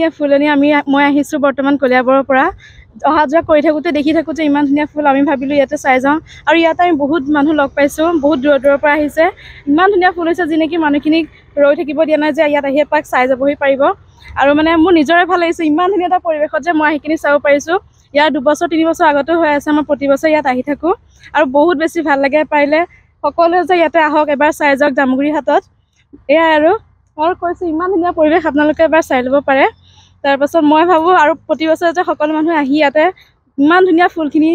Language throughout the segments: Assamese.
ধুনীয়া ফুলনি মই আহিছোঁ বৰ্তমান কলিয়াবৰৰ পৰা অহা যোৱা কৰি থাকোঁতে দেখি থাকোঁ যে ইমান ধুনীয়া ফুল আমি ভাবিলোঁ ইয়াতে চাই যাওঁ আৰু ইয়াত আমি বহুত মানুহ লগ পাইছোঁ বহুত দূৰৰ দূৰৰ পৰা আহিছে ইমান ধুনীয়া ফুল হৈছে যি নেকি মানুহখিনিক ৰৈ থাকিব দিয়া নাই যে ইয়াত আহি এপাক চাই যাবহি পাৰিব আৰু মানে মোৰ নিজৰে ভাল লাগিছে ইমান ধুনীয়া এটা পৰিৱেশত যে মই সেইখিনি চাব পাৰিছোঁ ইয়াৰ 2 বছৰ 3 বছৰ আগতেও হৈ আছে মই প্ৰতি বছৰ ইয়াত আহি থাকোঁ আৰু বহুত বেছি ভাল লাগে পাৰিলে সকলোৱে যে ইয়াতে আহক এবাৰ চাই যাওক জামুগুৰি হাটত এয়াই আৰু কৈছোঁ ইমান ধুনীয়া পৰিৱেশ আপোনালোকে এবাৰ চাই ল'ব পাৰে তাৰপাছত মই ভাবোঁ আৰু প্ৰতি বছৰে যে সকলো মানুহে আহি ইয়াতে ইমান ধুনীয়া ফুলখিনি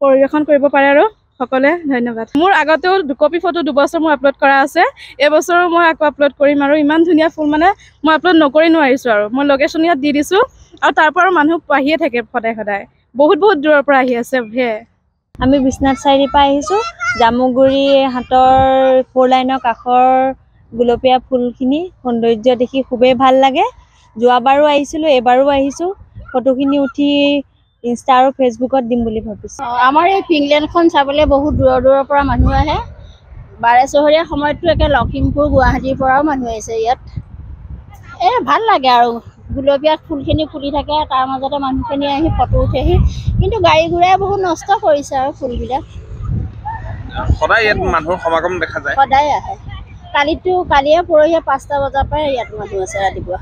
পৰিৱেশন কৰিব পাৰে আৰু সকলোৱে ধন্যবাদ মোৰ আগতেও 2 কপি ফটো 2 বছৰ মই আপলোড কৰা আছে এবছৰো মই আকৌ আপলোড কৰিম আৰু ইমান ধুনীয়া ফুল মানে মই আপলোড নকৰি নোৱাৰিছোঁ আৰু মই লোকেশ্যন ইয়াত দি দিছোঁ আৰু তাৰ পৰা মানুহ আহিয়ে থাকে সদায় সদায় বহুত দূৰৰ পৰা আহি আছে সেয়াই আমি বিশ্বনাথ চাৰিআলিৰ পৰা আহিছোঁ জামুগুৰি হাটৰ 4 লাইনৰ কাষৰ গুলপীয়া ফুলখিনি সৌন্দৰ্য দেখি খুবেই ভাল লাগে যোৱাবাৰো আহিছিলোঁ এবাৰো আহিছোঁ ফটোখিনি উঠি ইনষ্টা আৰু ফেচবুকত দিম বুলি ভাবিছোঁ আমাৰ এই পিংলেণ্ডখন চাবলৈ বহুত দূৰৰ পৰা মানুহ আহে বাৰেচহৰীয়া সময়ততো একে লখিমপুৰ গুৱাহাটীৰ পৰাও মানুহ আহিছে ইয়াত ভাল লাগে আৰু গুলপীয়া ফুলখিনি ফুলি থাকে তাৰ মাজতে মানুহখিনি আহি ফটো উঠেহি কিন্তু গাড়ী ঘোঁৰাই বহুত নষ্ট কৰিছে আৰু ফুলবিলাক সদায় ইয়াত মানুহৰ সমাগম দেখা যায় সদায় আহে কালিয়ে পৰহিয়ে 5টা বজাৰ পৰাই ইয়াত মানুহ আছে ৰাতিপুৱা